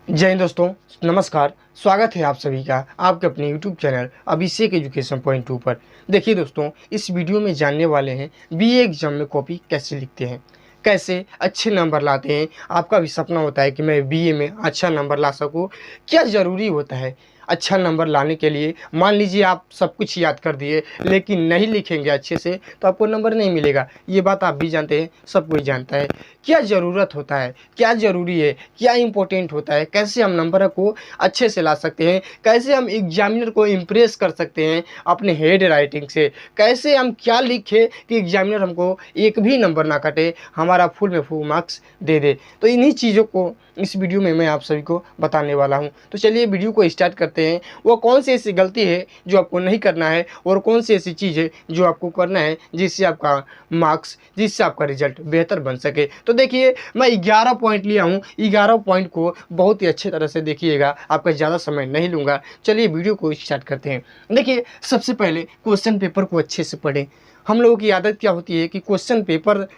जय हिंद दोस्तों, नमस्कार। स्वागत है आप सभी का आपके अपने YouTube चैनल अभिषेक एजुकेशन पॉइंट 2 पर। देखिए दोस्तों, इस वीडियो में जानने वाले हैं बीए एग्जाम में कॉपी कैसे लिखते हैं, कैसे अच्छे नंबर लाते हैं। आपका भी सपना होता है कि मैं बीए में अच्छा नंबर ला सकूं। क्या ज़रूरी होता है अच्छा नंबर लाने के लिए? मान लीजिए आप सब कुछ याद कर दिए लेकिन नहीं लिखेंगे अच्छे से तो आपको नंबर नहीं मिलेगा। ये बात आप भी जानते हैं, सब कोई जानता है। क्या ज़रूरत होता है, क्या ज़रूरी है, क्या इम्पोर्टेंट होता है, कैसे हम नंबर को अच्छे से ला सकते हैं, कैसे हम एग्जामिनर को इम्प्रेस कर सकते हैं अपने हेड राइटिंग से, कैसे हम क्या लिखें कि एग्जामिनर हमको एक भी नंबर ना काटे, हमारा फुल में फुल मार्क्स दे दे। तो इन्हीं चीज़ों को इस वीडियो में मैं आप सभी को बताने वाला हूं। तो चलिए वीडियो को स्टार्ट करते हैं। वो कौन सी ऐसी गलती है जो आपको नहीं करना है और कौन सी ऐसी चीज़ है जो आपको करना है जिससे आपका मार्क्स, जिससे आपका रिजल्ट बेहतर बन सके। तो देखिए, मैं 11 पॉइंट लिया हूँ। 11 पॉइंट को बहुत ही अच्छे तरह से देखिएगा, आपका ज़्यादा समय नहीं लूँगा। चलिए वीडियो को स्टार्ट करते हैं। देखिए, सबसे पहले क्वेश्चन पेपर को अच्छे से पढ़ें। हम लोगों की आदत क्या होती है कि क्वेश्चन पेपर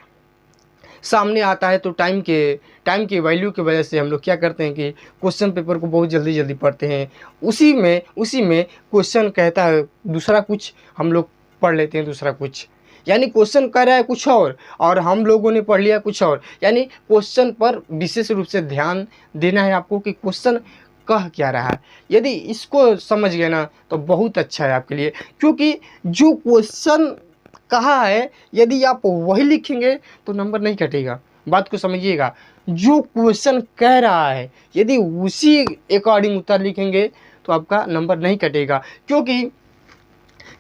सामने आता है तो टाइम के वैल्यू की वजह से हम लोग क्या करते हैं कि क्वेश्चन पेपर को बहुत जल्दी जल्दी पढ़ते हैं। उसी में क्वेश्चन कहता है दूसरा कुछ, हम लोग पढ़ लेते हैं दूसरा कुछ। यानी क्वेश्चन कह रहा है कुछ और हम लोगों ने पढ़ लिया कुछ और। यानी क्वेश्चन पर विशेष रूप से ध्यान देना है आपको कि क्वेश्चन कह क्या रहा है। यदि इसको समझ गए ना तो बहुत अच्छा है आपके लिए, क्योंकि जो क्वेश्चन कहा है यदि आप वही लिखेंगे तो नंबर नहीं कटेगा। बात को समझिएगा, जो क्वेश्चन कह रहा है यदि उसी अकॉर्डिंग उत्तर लिखेंगे तो आपका नंबर नहीं कटेगा। क्योंकि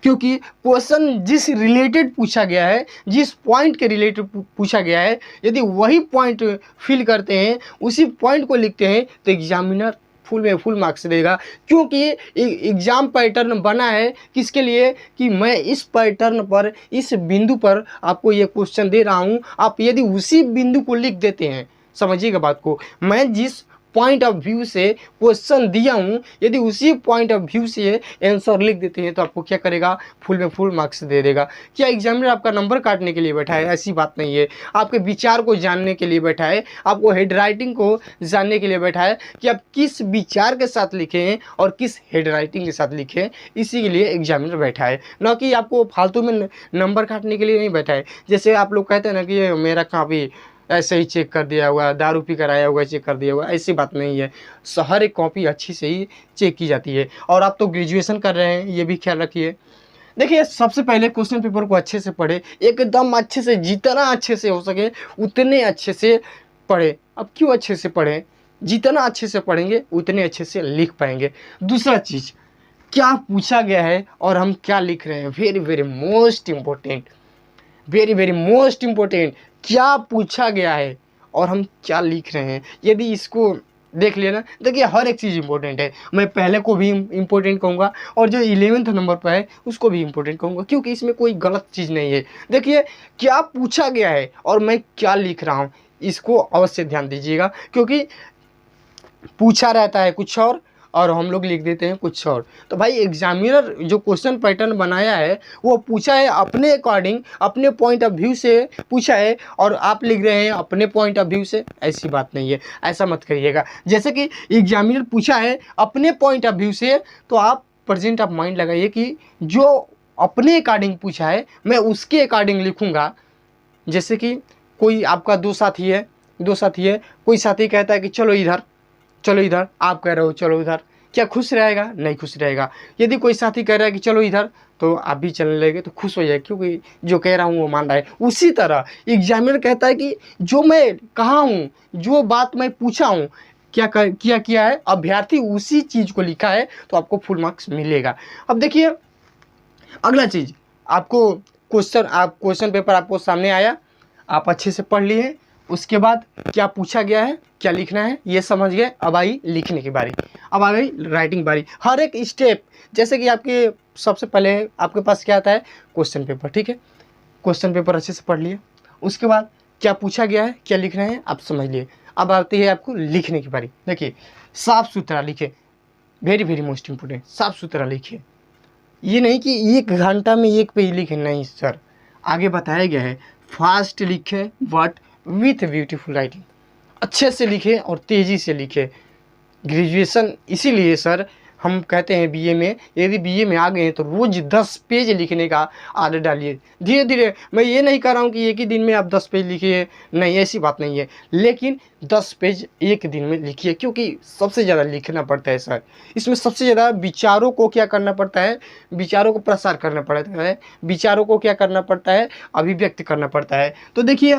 क्योंकि क्वेश्चन जिस रिलेटेड पूछा गया है, जिस पॉइंट के रिलेटेड पूछा गया है, यदि वही पॉइंट फिल करते हैं, उसी पॉइंट को लिखते हैं तो एग्जामिनर फुल में फुल मार्क्स देगा। क्योंकि एग्जाम पैटर्न बना है किसके लिए कि मैं इस पैटर्न पर, इस बिंदु पर आपको ये क्वेश्चन दे रहा हूँ। आप यदि उसी बिंदु को लिख देते हैं, समझिएगा बात को, मैं जिस पॉइंट ऑफ व्यू से क्वेश्चन दिया हूँ यदि उसी पॉइंट ऑफ व्यू से आंसर लिख देते हैं तो आपको क्या करेगा, फुल में फुल मार्क्स दे देगा। क्या एग्जामिनर आपका नंबर काटने के लिए बैठा है? ऐसी बात नहीं है। आपके विचार को जानने के लिए बैठा है, आपको हेड राइटिंग को जानने के लिए बैठा है कि आप किस विचार के साथ लिखें और किस हेड राइटिंग के साथ लिखें। इसी के लिए एग्जामिनर बैठा है, न कि आपको फालतू में नंबर काटने के लिए नहीं बैठा है। जैसे आप लोग कहते हैं ना कि ये मेरा कॉपी ऐसे ही चेक कर दिया हुआ, दारू पी कर आया हुआ चेक कर दिया हुआ, ऐसी बात नहीं है। हर एक कॉपी अच्छी से ही चेक की जाती है। और आप तो ग्रेजुएशन कर रहे हैं, ये भी ख्याल रखिए। देखिए, सबसे पहले क्वेश्चन पेपर को अच्छे से पढ़े, एकदम अच्छे से, जितना अच्छे से हो सके उतने अच्छे से पढ़े। अब क्यों अच्छे से पढ़ें? जितना अच्छे से पढ़ेंगे उतने अच्छे से लिख पाएंगे। दूसरा चीज़, क्या पूछा गया है और हम क्या लिख रहे हैं, very very most important, very very most important. क्या पूछा गया है और हम क्या लिख रहे हैं, यदि इसको देख लेना। देखिए, हर एक चीज़ इंपॉर्टेंट है। मैं पहले को भी इम्पोर्टेंट कहूँगा और जो 11th नंबर पर है उसको भी इम्पोर्टेंट कहूँगा, क्योंकि इसमें कोई गलत चीज़ नहीं है। देखिए, क्या पूछा गया है और मैं क्या लिख रहा हूँ, इसको अवश्य ध्यान दीजिएगा। क्योंकि पूछा रहता है कुछ और हम लोग लिख देते हैं कुछ और। तो भाई, एग्जामिनर जो क्वेश्चन पैटर्न बनाया है वो पूछा है अपने अकॉर्डिंग, अपने पॉइंट ऑफ व्यू से पूछा है और आप लिख रहे हैं अपने पॉइंट ऑफ व्यू से। ऐसी बात नहीं है, ऐसा मत करिएगा। जैसे कि एग्जामिनर पूछा है अपने पॉइंट ऑफ व्यू से, तो आप प्रेजेंट ऑफ माइंड लगाइए कि जो अपने अकॉर्डिंग पूछा है मैं उसके अकॉर्डिंग लिखूँगा। जैसे कि कोई आपका दो साथी है, कोई साथी कहता है कि चलो इधर, चलो इधर, आप कह रहे हो चलो इधर, क्या खुश रहेगा? नहीं खुश रहेगा। यदि कोई साथी कह रहा है कि चलो इधर, तो आप भी चलने लगे तो खुश हो जाए, क्योंकि जो कह रहा हूँ वो मान रहा है। उसी तरह एग्जामिनर कहता है कि जो मैं कहा हूँ, जो बात मैं पूछा हूँ, किया है, अभ्यर्थी उसी चीज़ को लिखा है तो आपको फुल मार्क्स मिलेगा। अब देखिए, अगला चीज़, आपको क्वेश्चन पेपर आपको सामने आया, आप अच्छे से पढ़ लिए, उसके बाद क्या पूछा गया है, क्या लिखना है, ये समझ गए। अब आई लिखने की बारी, अब आ गई राइटिंग बारी। हर एक स्टेप, जैसे कि आपके सबसे पहले आपके पास क्या आता है, क्वेश्चन पेपर, ठीक है। क्वेश्चन पेपर अच्छे से पढ़ लिए, उसके बाद क्या पूछा गया है, क्या लिखना है, आप समझ लिए। अब आती है आपको लिखने की बारी। देखिए, साफ़ सुथरा लिखे, वेरी वेरी मोस्ट इम्पोर्टेंट, साफ़ सुथरा लिखिए। ये नहीं कि 1 घंटा में एक पेज लिखे, नहीं सर। आगे बताया गया है फास्ट लिखे बट विथ ब्यूटीफुल राइटिंग। अच्छे से लिखे और तेज़ी से लिखे। ग्रेजुएशन इसीलिए सर हम कहते हैं बीए में, यदि बीए में आ गए हैं तो रोज़ 10 पेज लिखने का आदत डालिए धीरे धीरे। मैं ये नहीं कह रहा हूँ कि एक ही दिन में आप 10 पेज लिखिए, नहीं ऐसी बात नहीं है, लेकिन 10 पेज एक दिन में लिखिए, क्योंकि सबसे ज़्यादा लिखना पड़ता है सर। इसमें सबसे ज़्यादा विचारों को क्या करना पड़ता है, विचारों को प्रसार करना पड़ता है, विचारों को क्या करना पड़ता है, अभिव्यक्त करना पड़ता है। तो देखिए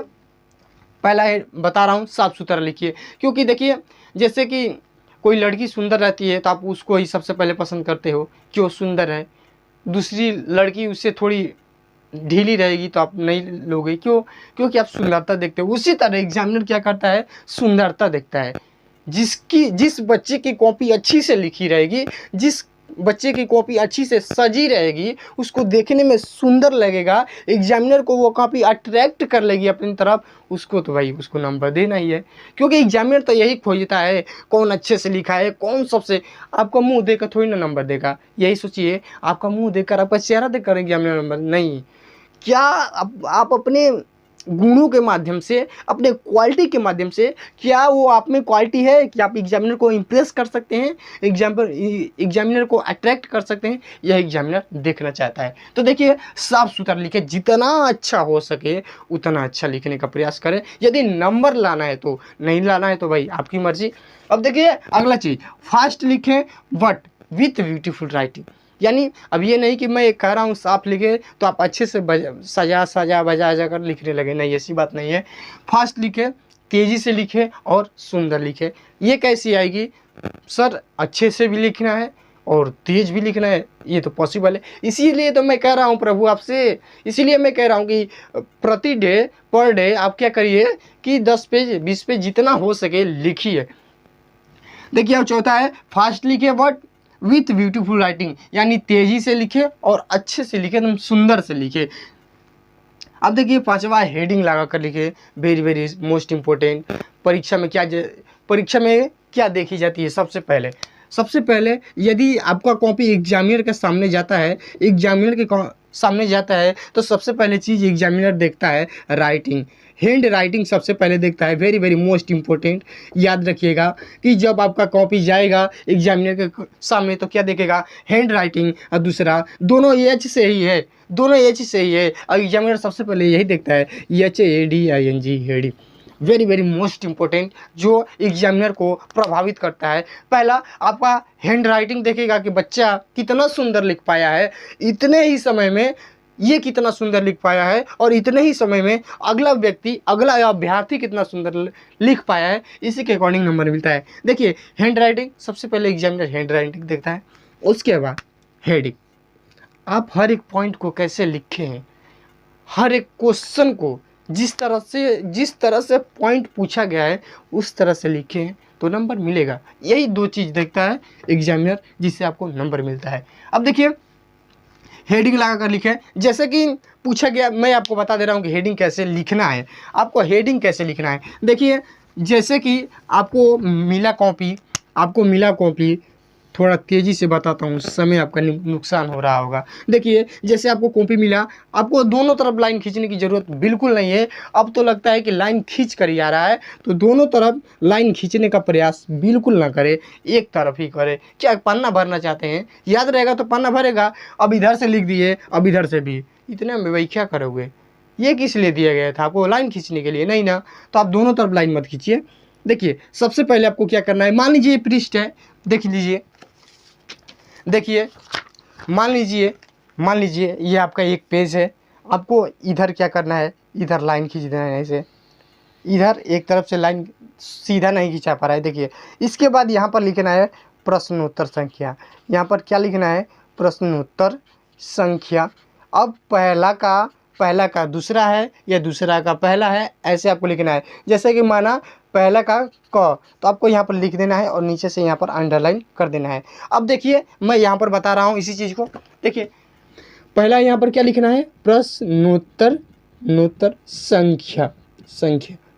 पहला है बता रहा हूँ, साफ़ सुथरा लिखिए। क्योंकि देखिए जैसे कि कोई लड़की सुंदर रहती है तो आप उसको ही सबसे पहले पसंद करते हो कि वो सुंदर है, दूसरी लड़की उससे थोड़ी ढीली रहेगी तो आप नहीं लोगे, क्यों? क्योंकि आप सुंदरता देखते हो। उसी तरह एग्जामिनर क्या करता है, सुंदरता देखता है। जिस बच्चे की कॉपी अच्छी से लिखी रहेगी, जिस बच्चे की कॉपी अच्छी से सजी रहेगी, उसको देखने में सुंदर लगेगा, एग्जामिनर को वो कॉपी अट्रैक्ट कर लेगी अपनी तरफ, उसको तो भाई उसको नंबर देना ही है। क्योंकि एग्जामिनर तो यही खोजता है कौन अच्छे से लिखा है, कौन सबसे। आपका मुंह देखकर थोड़ी ना नंबर देगा, यही सोचिए। आपका मुंह देखकर, आपका चेहरा देखकर एग्जामिनर नंबर नहीं, क्या आप अपने गुणों के माध्यम से, अपने क्वालिटी के माध्यम से, क्या वो आप में क्वालिटी है कि आप एग्जामिनर को इम्प्रेस कर सकते हैं, एग्जामिनर को अट्रैक्ट कर सकते हैं, यह एग्जामिनर देखना चाहता है। तो देखिए साफ सुथरा लिखे, जितना अच्छा हो सके उतना अच्छा लिखने का प्रयास करें। यदि नंबर लाना है तो, नहीं लाना है तो भाई आपकी मर्जी। अब देखिए अगला चीज़, फास्ट लिखें बट विथ ब्यूटीफुल राइटिंग। यानी अब ये नहीं कि मैं कह रहा हूँ साफ लिखे तो आप अच्छे से सजा बजा कर लिखने लगे, नहीं ऐसी बात नहीं है। फास्ट लिखे, तेज़ी से लिखे और सुंदर लिखे। ये कैसी आएगी सर? अच्छे से भी लिखना है और तेज़ भी लिखना है, ये तो पॉसिबल है। इसीलिए तो मैं कह रहा हूँ प्रभु आपसे, इसीलिए मैं कह रहा हूँ कि प्रति डे पर डे आप क्या करिए कि 10 पेज 20 पेज जितना हो सके लिखिए। देखिए अब चौथा है फास्ट लिखे बट विथ ब्यूटीफुल राइटिंग, यानी तेज़ी से लिखे और अच्छे से लिखे, एकदम सुंदर से लिखे। अब देखिए पांचवा, हेडिंग लगा कर लिखे, वेरी वेरी मोस्ट इम्पोर्टेंट। परीक्षा में क्या देखी जाती है? सबसे पहले यदि आपका कॉपी एग्जामिनर के सामने जाता है, सामने जाता है तो सबसे पहले चीज़ एग्जामिनर देखता है राइटिंग, हैंड राइटिंग सबसे पहले देखता है। वेरी वेरी मोस्ट इम्पोर्टेंट, याद रखिएगा कि जब आपका कॉपी जाएगा एग्जामिनर के सामने तो क्या देखेगा? Hand writing. और दूसरा, दोनों एच से ही है, और एग्जामिनर सबसे पहले यही देखता है, HADING, heading. Very very most important, जो एग्जामिनर को प्रभावित करता है। पहला आपका हैंड राइटिंग देखेगा कि बच्चा कितना सुंदर लिख पाया है, इतने ही समय में ये कितना सुंदर लिख पाया है, और इतने ही समय में अगला अभ्यर्थी कितना सुंदर लिख पाया है, इसी के अकॉर्डिंग नंबर मिलता है। देखिए हैंड राइटिंग, सबसे पहले एग्जामिनर हैंड राइटिंग देखता है, उसके बाद हेडिंग। आप हर एक पॉइंट को कैसे लिखे हैं, हर एक क्वेश्चन को जिस तरह से पॉइंट पूछा गया है उस तरह से लिखे हैं तो नंबर मिलेगा। यही दो चीज़ देखता है एग्जामिनर, जिससे आपको नंबर मिलता है। अब देखिए हेडिंग लगा कर लिखें, जैसे कि पूछा गया, मैं आपको बता दे रहा हूँ कि हेडिंग कैसे लिखना है। आपको हेडिंग कैसे लिखना है, देखिए जैसे कि आपको मिला कॉपी, थोड़ा तेज़ी से बताता हूँ, समय आपका नुकसान हो रहा होगा। देखिए जैसे आपको कॉपी मिला, आपको दोनों तरफ लाइन खींचने की ज़रूरत बिल्कुल नहीं है। अब तो लगता है कि लाइन खींच कर ही आ रहा है, तो दोनों तरफ लाइन खींचने का प्रयास बिल्कुल ना करें, एक तरफ ही करें। क्या पन्ना भरना चाहते हैं, याद रहेगा तो पन्ना भरेगा। अब इधर से लिख दिए, अब इधर से भी, इतने में भाई क्या करोगे? ये किस लिए दिया गया था? आपको लाइन खींचने के लिए, नहीं ना? तो आप दोनों तरफ लाइन मत खींचिए। देखिए सबसे पहले आपको क्या करना है, मान लीजिए पृष्ठ है, देख लीजिए, देखिए मान लीजिए ये आपका एक पेज है। आपको इधर क्या करना है, इधर लाइन खींच देना है ऐसे, इधर एक तरफ से लाइन सीधा नहीं खींचा पा रहा है। देखिए इसके बाद यहाँ पर लिखना है प्रश्नोत्तर संख्या। यहाँ पर क्या लिखना है? प्रश्नोत्तर संख्या। अब पहला का दूसरा है या दूसरा का पहला है, ऐसे आपको लिखना है। जैसे कि माना पहला का क, तो आपको यहाँ पर लिख देना है और नीचे से यहाँ पर अंडरलाइन कर देना है। अब देखिए मैं यहाँ पर बता रहा हूँ इसी चीज़ को। देखिए पहला यहाँ पर क्या लिखना है? प्रश्नोत्तर संख्या।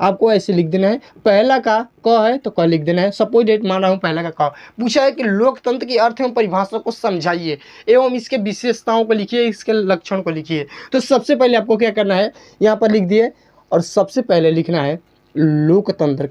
आपको ऐसे लिख देना है। पहला का क है तो क लिख देना है। सपोज डेट मान रहा हूँ पहला का क। पूछा है कि लोकतंत्र की अर्थ एवं परिभाषा को समझाइए एवं इसके विशेषताओं को लिखिए, इसके लक्षण को लिखिए। तो सबसे पहले आपको क्या करना है, यहाँ पर लिख दिए, और सबसे पहले लिखना है लोकतंत्र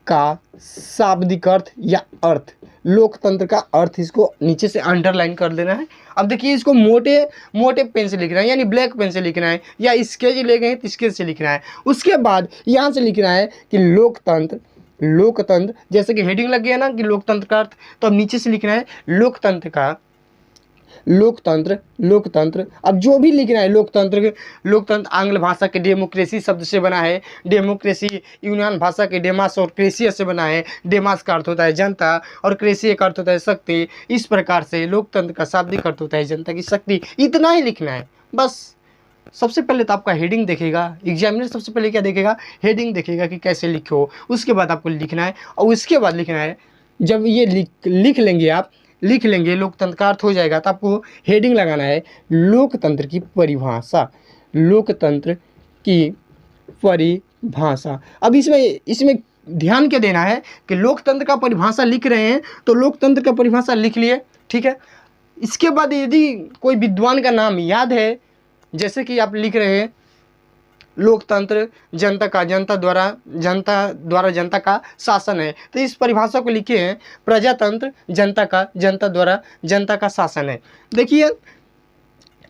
का शाब्दिक अर्थ या अर्थ, लोकतंत्र का अर्थ, इसको नीचे से अंडरलाइन कर देना है। अब देखिए इसको मोटे मोटे पेन से लिखना है, यानी ब्लैक पेन से लिखना है, या स्केच ले गए तो स्केच से लिखना है। उसके बाद यहाँ से लिखना है कि लोकतंत्र, लोकतंत्र जैसे कि हेडिंग लग गया ना कि लोकतंत्र का अर्थ, तो अब नीचे से लिखना है लोकतंत्र का, लोकतंत्र, लोकतंत्र। अब जो भी लिखना है लोकतंत्र, लोकतंत्र आंग्ल भाषा के डेमोक्रेसी शब्द से बना है, डेमोक्रेसी यूनान भाषा के डेमास और क्रेसियस से बना है। डेमास का अर्थ होता है जनता और क्रेसिया का अर्थ होता है शक्ति। इस प्रकार से लोकतंत्र का शाब्दिक अर्थ होता है जनता की शक्ति। इतना ही लिखना है बस। सबसे पहले तो आपका हेडिंग देखेगा, एग्जामिनर सबसे पहले क्या देखेगा, हेडिंग देखेगा कि कैसे लिखो। उसके बाद आपको लिखना है, और उसके बाद लिखना है, जब ये लिख लेंगे आप, लिख लेंगे लोकतंत्र का अर्थ हो जाएगा, तो आपको हेडिंग लगाना है लोकतंत्र की परिभाषा, लोकतंत्र की परिभाषा। अब इसमें ध्यान क्या देना है कि लोकतंत्र का परिभाषा लिख रहे हैं तो लोकतंत्र का परिभाषा लिख लिए, ठीक है। इसके बाद यदि कोई विद्वान का नाम याद है, जैसे कि आप लिख रहे हैं लोकतंत्र जनता का, जनता द्वारा जनता का शासन है, तो इस परिभाषा को लिखे हैं प्रजातंत्र जनता का, जनता द्वारा जनता का शासन है। देखिए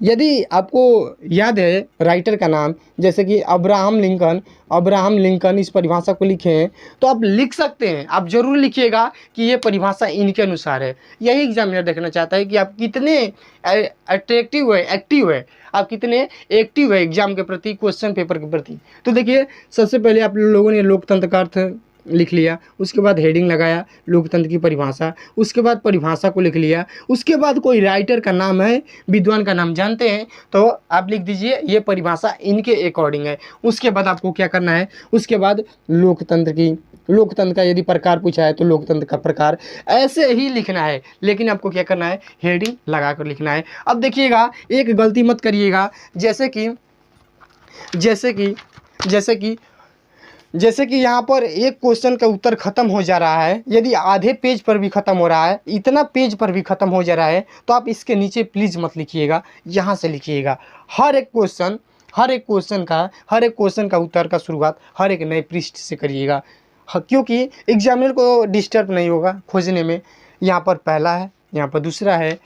यदि आपको याद है राइटर का नाम, जैसे कि अब्राहम लिंकन इस परिभाषा को लिखे हैं, तो आप लिख सकते हैं, आप जरूर लिखिएगा कि ये परिभाषा इनके अनुसार है। यही एग्जामिनर देखना चाहता है कि आप कितने अट्रैक्टिव है, एक्टिव है, आप कितने एक्टिव है एग्जाम के प्रति, क्वेश्चन पेपर के प्रति। तो देखिए सबसे पहले आप लोगों ने लोकतंत्र का अर्थ लिख लिया, उसके बाद हेडिंग लगाया लोकतंत्र की परिभाषा, उसके बाद परिभाषा को लिख लिया। उसके बाद कोई राइटर का नाम है, विद्वान का नाम जानते हैं तो आप लिख दीजिए ये परिभाषा इनके अकॉर्डिंग है। उसके बाद आपको क्या करना है, उसके बाद लोकतंत्र का यदि प्रकार पूछा है तो लोकतंत्र का प्रकार, ऐसे ही लिखना है। लेकिन आपको क्या करना है, हेडिंग लगा कर लिखना है। अब देखिएगा एक गलती मत करिएगा, जैसे कि यहाँ पर एक क्वेश्चन का उत्तर खत्म हो जा रहा है, यदि आधे पेज पर भी खत्म हो रहा है, इतना पेज पर भी खत्म हो जा रहा है, तो आप इसके नीचे प्लीज़ मत लिखिएगा, यहाँ से लिखिएगा। हर एक क्वेश्चन का उत्तर का शुरुआत हर एक नए पृष्ठ से करिएगा, क्योंकि एग्जामिनर को डिस्टर्ब नहीं होगा खोजने में। यहाँ पर पहला है, यहाँ पर दूसरा है,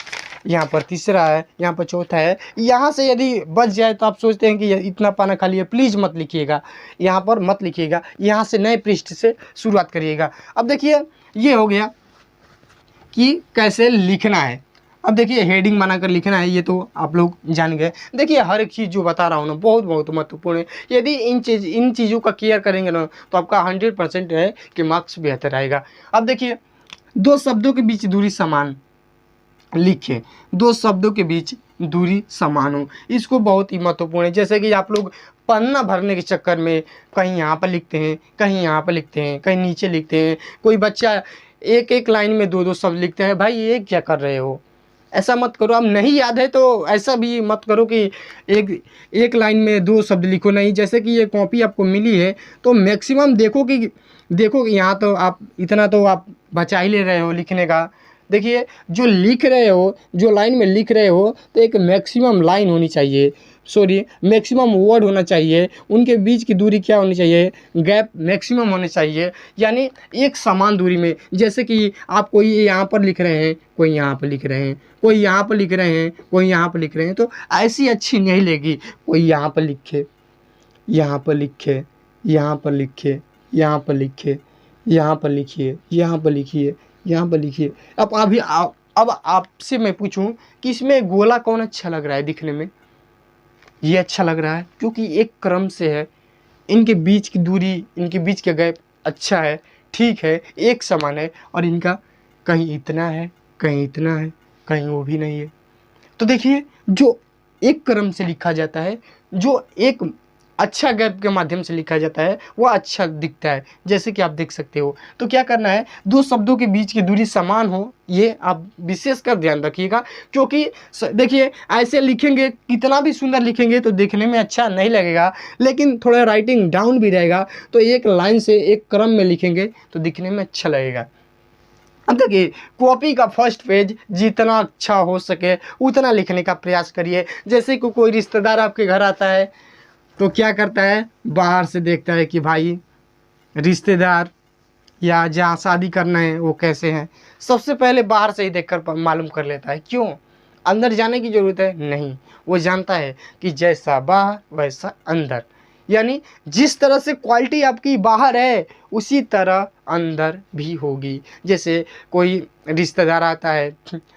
यहाँ पर तीसरा है, यहाँ पर चौथा है। यहाँ से यदि बच जाए तो आप सोचते हैं कि इतना पाना खाली है, प्लीज़ मत लिखिएगा, यहाँ पर मत लिखिएगा, यहाँ से नए पृष्ठ से शुरुआत करिएगा। अब देखिए ये हो गया कि कैसे लिखना है। अब देखिए हेडिंग बनाकर लिखना है, ये तो आप लोग जान गए। देखिए हर एक चीज़ जो बता रहा हूँ ना बहुत बहुत महत्वपूर्ण है। यदि इन चीज़ों का केयर करेंगे ना तो आपका 100% है कि मार्क्स बेहतर आएगा। अब देखिए दो शब्दों के बीच दूरी समान लिखे, दो शब्दों के बीच दूरी समान हो, इसको बहुत ही महत्वपूर्ण है। जैसे कि आप लोग पन्ना भरने के चक्कर में कहीं यहाँ पर लिखते हैं, कहीं यहाँ पर लिखते हैं, कहीं नीचे लिखते हैं। कोई बच्चा एक लाइन में दो शब्द लिखते हैं, भाई ये क्या कर रहे हो, ऐसा मत करो। अब नहीं याद है तो ऐसा भी मत करो कि एक लाइन में दो शब्द लिखो, नहीं। जैसे कि ये कॉपी आपको मिली है तो मैक्सिमम देखो कि यहाँ तो आप इतना तो आप बचा ही ले रहे हो लिखने का। देखिए जो लिख रहे हो, जो लाइन में लिख रहे हो, तो एक मैक्सिमम लाइन होनी चाहिए, मैक्सिमम वर्ड होना चाहिए। उनके बीच की दूरी क्या होनी चाहिए, गैप मैक्सिमम होने चाहिए, यानी एक समान दूरी में। जैसे कि आप कोई यहाँ पर लिख रहे हैं, कोई यहाँ पर लिख रहे हैं, कोई यहाँ पर लिख रहे हैं, कोई यहाँ पर लिख रहे हैं, तो ऐसी अच्छी नहीं लेगी। कोई यहाँ पर लिखे, यहाँ पर लिखे, यहाँ पर लिखे, यहाँ पर लिखे, यहाँ पर लिखिए, यहाँ पर लिखिए, यहाँ पर लिखिए। अब आपसे मैं पूछूं कि इसमें गोला कौन अच्छा लग रहा है दिखने में? ये अच्छा लग रहा है क्योंकि एक क्रम से है, इनके बीच की दूरी, इनके बीच का गैप अच्छा है, ठीक है, एक समान है। और इनका कहीं इतना है, कहीं इतना है, कहीं वो भी नहीं है। तो देखिए जो एक क्रम से लिखा जाता है, जो एक अच्छा गैप के माध्यम से लिखा जाता है, वो अच्छा दिखता है, जैसे कि आप देख सकते हो। तो क्या करना है, दो शब्दों के बीच की दूरी समान हो, ये आप विशेषकर ध्यान रखिएगा। क्योंकि देखिए ऐसे लिखेंगे, कितना भी सुंदर लिखेंगे तो देखने में अच्छा नहीं लगेगा, लेकिन थोड़ा राइटिंग डाउन भी रहेगा, तो एक लाइन से एक क्रम में लिखेंगे तो दिखने में अच्छा लगेगा। अब देखिए कॉपी का फर्स्ट पेज जितना अच्छा हो सके उतना लिखने का प्रयास करिए। जैसे कि कोई रिश्तेदार आपके घर आता है तो क्या करता है, बाहर से देखता है कि भाई रिश्तेदार या जहाँ शादी करना है वो कैसे हैं, सबसे पहले बाहर से ही देखकर मालूम कर लेता है। क्यों? अंदर जाने की ज़रूरत है नहीं, वो जानता है कि जैसा बाहर वैसा अंदर, यानी जिस तरह से क्वालिटी आपकी बाहर है उसी तरह अंदर भी होगी। जैसे कोई रिश्तेदार आता है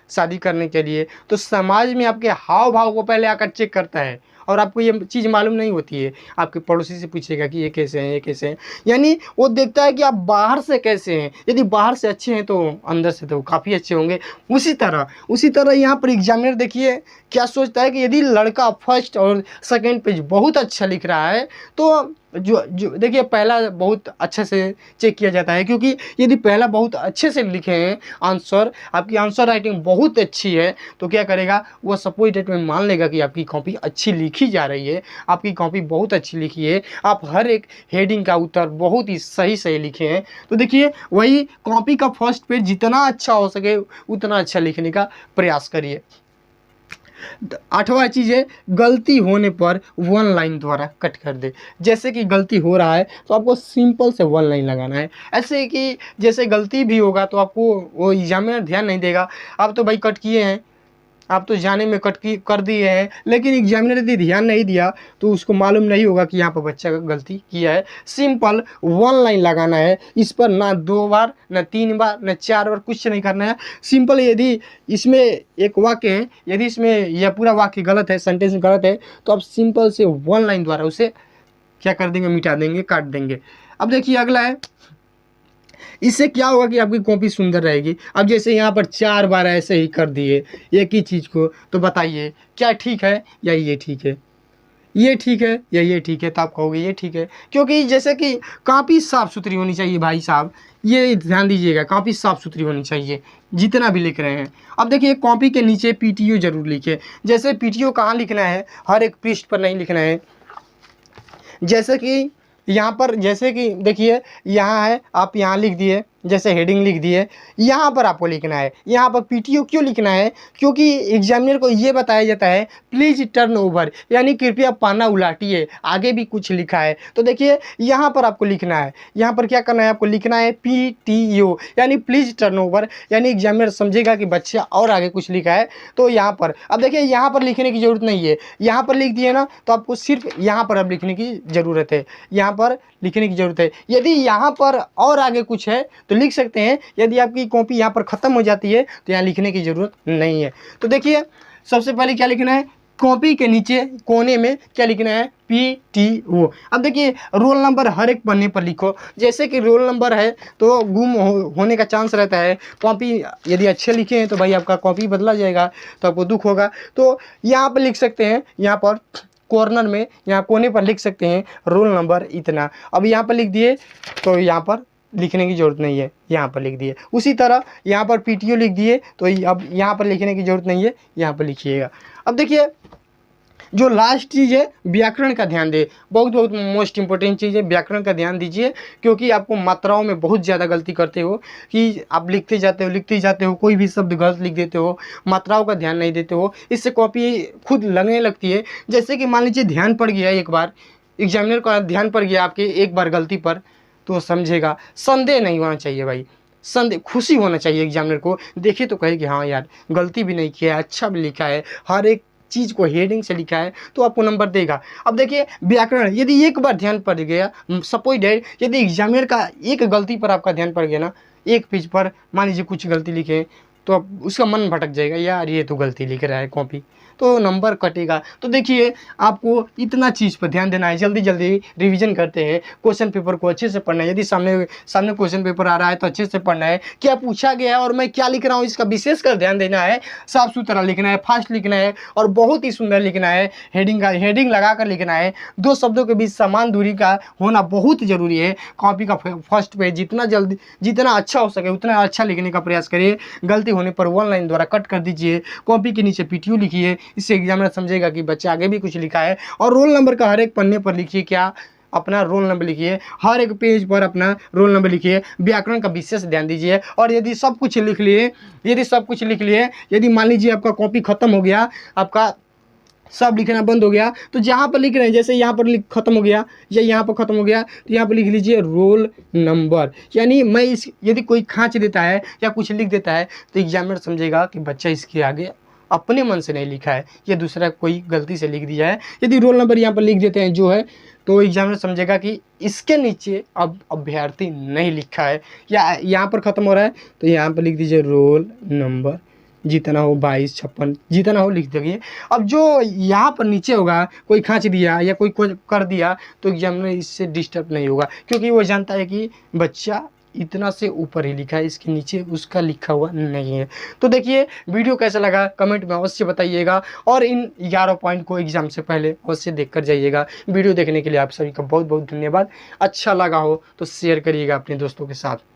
शादी करने के लिए, तो समाज में आपके हाव भाव को पहले आकर चेक करता है, और आपको ये चीज़ मालूम नहीं होती है, आपके पड़ोसी से पूछेगा कि ये कैसे हैं, ये कैसे हैं, यानी वो देखता है कि आप बाहर से कैसे हैं। यदि बाहर से अच्छे हैं तो अंदर से तो काफ़ी अच्छे होंगे। उसी तरह यहाँ पर एग्जामिनर देखिए क्या सोचता है कि यदि लड़का फर्स्ट और सेकंड पेज बहुत अच्छा लिख रहा है तो जो देखिए पहला बहुत अच्छे से चेक किया जाता है, क्योंकि यदि पहला बहुत अच्छे से लिखे हैं आंसर, आपकी आंसर राइटिंग बहुत अच्छी है, तो क्या करेगा वो सपोज डेट में मान लेगा कि आपकी कॉपी अच्छी लिखी जा रही है, आपकी कॉपी बहुत अच्छी लिखी है, आप हर एक हेडिंग का उत्तर बहुत ही सही सही लिखे हैं। तो देखिए वही कॉपी का फर्स्ट पेज जितना अच्छा हो सके उतना अच्छा लिखने का प्रयास करिए। 8वां चीज़ है, गलती होने पर 1 लाइन द्वारा कट कर दे। जैसे कि गलती हो रहा है तो आपको सिंपल से 1 लाइन लगाना है, ऐसे कि जैसे गलती भी होगा तो आपको वो एग्जामिनर ध्यान नहीं देगा। आप तो भाई कट किए हैं, आप तो जाने में कर दिए हैं, लेकिन एग्जामिनर यदि ध्यान नहीं दिया तो उसको मालूम नहीं होगा कि यहाँ पर बच्चा गलती किया है। सिंपल 1 लाइन लगाना है, इस पर ना 2 बार ना 3 बार ना 4 बार कुछ नहीं करना है। सिंपल यदि इसमें एक वाक्य है, यदि इसमें यह पूरा वाक्य गलत है, सेंटेंस गलत है, तो आप सिंपल से 1 लाइन द्वारा उसे क्या कर देंगे, मिटा देंगे, काट देंगे। अब देखिए अगला है, इससे क्या होगा कि आपकी कॉपी सुंदर रहेगी। अब जैसे यहाँ पर 4 बार ऐसे ही कर दिए एक ही चीज़ को, तो बताइए क्या ठीक है या ये ठीक है, ये ठीक है या ये ठीक है, तो आप कहोगे ये ठीक है, क्योंकि जैसे कि कॉपी साफ़ सुथरी होनी चाहिए भाई साहब, ये ध्यान दीजिएगा, कॉपी साफ़ सुथरी होनी चाहिए जितना भी लिख रहे हैं। अब देखिए कॉपी के नीचे PTO जरूर लिखे। जैसे PTO कहाँ लिखना है, हर एक पृष्ठ पर नहीं लिखना है। जैसे कि यहाँ पर, जैसे कि देखिए यहाँ है, आप यहाँ लिख दिए, जैसे हेडिंग लिख दिए, यहाँ पर आपको लिखना है। यहाँ पर PTO क्यों लिखना है, क्योंकि एग्जामिनर को ये बताया जाता है प्लीज़ टर्न ओवर, यानी कृपया पन्ना उलाटिए, आगे भी कुछ लिखा है। तो देखिए यहाँ पर आपको लिखना है, यहाँ पर क्या करना है, आपको लिखना है PTO यानी प्लीज़ टर्न ओवर, यानी एग्जामिनर समझेगा कि बच्चा और आगे कुछ लिखा है। तो यहाँ पर अब देखिए यहाँ पर लिखने की ज़रूरत नहीं है, यहाँ पर लिख दिए ना, तो आपको सिर्फ यहाँ पर अब लिखने की ज़रूरत है, यहाँ पर लिखने की ज़रूरत है। यदि यहाँ पर और आगे कुछ है तो लिख सकते हैं, यदि आपकी कॉपी यहाँ पर ख़त्म हो जाती है तो यहाँ लिखने की ज़रूरत नहीं है। तो देखिए सबसे पहले क्या लिखना है, कॉपी के नीचे कोने में क्या लिखना है, PTO। अब देखिए रोल नंबर हर एक पन्ने पर लिखो। जैसे कि रोल नंबर है तो गुम होने का चांस रहता है, कॉपी यदि अच्छे लिखे हैं तो भाई आपका कॉपी बदला जाएगा, तो आपको दुख होगा। तो यहाँ पर लिख सकते हैं, यहाँ पर कॉर्नर में, यहाँ कोने पर लिख सकते हैं रोल नंबर इतना। अब यहाँ पर लिख दिए तो यहाँ पर लिखने की ज़रूरत नहीं है, यहाँ पर लिख दिए। उसी तरह यहाँ पर PTO लिख दिए तो अब यहाँ पर लिखने की ज़रूरत नहीं है, यहाँ पर लिखिएगा। अब देखिए जो लास्ट चीज़ है, व्याकरण का ध्यान दें। बहुत मोस्ट इंपॉर्टेंट चीज़ है, व्याकरण का ध्यान दीजिए, क्योंकि आपको मात्राओं में बहुत ज़्यादा गलती करते हो कि आप लिखते जाते हो, कोई भी शब्द गलत लिख देते हो, मात्राओं का ध्यान नहीं देते हो, इससे कॉपी खुद लगने लगती है। जैसे कि मान लीजिए ध्यान पड़ गया, एक बार एग्जामिनर का ध्यान पड़ गया आपके एक बार गलती पर, तो समझेगा। संदेह नहीं होना चाहिए भाई, संदेह, खुशी होना चाहिए एग्जामिनर को, देखिए तो कहे कि हाँ यार गलती भी नहीं किया है, अच्छा भी लिखा है, हर एक चीज़ को हेडिंग से लिखा है, तो आपको नंबर देगा। अब देखिए व्याकरण यदि एक बार ध्यान पड़ गया, सपोज डेट यदि एग्जामिनर का एक गलती पर आपका ध्यान पड़ गया ना, एक पेज पर मान लीजिए कुछ गलती लिखे, तो अब उसका मन भटक जाएगा, यार ये तो गलती लिख रहा है कॉपी, तो नंबर कटेगा। तो देखिए आपको इतना चीज़ पर ध्यान देना है, जल्दी जल्दी रिवीजन करते हैं, क्वेश्चन पेपर को अच्छे से पढ़ना है। यदि सामने क्वेश्चन पेपर आ रहा है तो अच्छे से पढ़ना है, क्या पूछा गया है और मैं क्या लिख रहा हूँ इसका विशेष कर ध्यान देना है, साफ सुथरा लिखना है, फास्ट लिखना है और बहुत ही सुंदर लिखना है। हेडिंग लगा कर लिखना है, 2 शब्दों के बीच समान दूरी का होना बहुत ज़रूरी है। कॉपी का फर्स्ट पेज जितना अच्छा हो सके उतना अच्छा लिखने का प्रयास करिए। गलती होने पर 1 लाइन द्वारा कट कर दीजिए, कॉपी के नीचे PTO लिखिए, इससे एग्जामिनर समझेगा कि बच्चा आगे भी कुछ लिखा है। और रोल नंबर का हर एक पन्ने पर लिखिए, क्या अपना रोल नंबर लिखिए, हर एक पेज पर अपना रोल नंबर लिखिए। व्याकरण का विशेष ध्यान दीजिए। और यदि सब कुछ लिख लिए, यदि मान लीजिए आपका कॉपी ख़त्म हो गया, आपका सब लिखना बंद हो गया, तो जहाँ पर लिख रहे हैं, जैसे यहाँ पर लिख खत्म हो गया या यहाँ पर खत्म हो गया, तो यहाँ पर लिख लीजिए रोल नंबर। यानी मैं इस यदि कोई खांच देता है या कुछ लिख देता है तो एग्जामिनर समझेगा कि बच्चा इसके आगे अपने मन से नहीं लिखा है, ये दूसरा कोई गलती से लिख दिया है। यदि रोल नंबर यहाँ पर लिख देते हैं जो है, तो एग्जामिनर समझेगा कि इसके नीचे अब अभ्यर्थी नहीं लिखा है, या यहाँ पर ख़त्म हो रहा है तो यहाँ पर लिख दीजिए रोल नंबर, जितना हो 22, 56 जितना हो लिख दीजिए। अब जो यहाँ पर नीचे होगा, कोई खांच दिया या कोई कर दिया, तो एग्जामिनर इससे डिस्टर्ब नहीं होगा, क्योंकि वो जानता है कि बच्चा इतना से ऊपर ही लिखा है, इसके नीचे उसका लिखा हुआ नहीं है। तो देखिए वीडियो कैसा लगा कमेंट में अवश्य बताइएगा, और इन 11 पॉइंट को एग्जाम से पहले अवश्य देख कर जाइएगा। वीडियो देखने के लिए आप सभी का बहुत बहुत धन्यवाद। अच्छा लगा हो तो शेयर करिएगा अपने दोस्तों के साथ।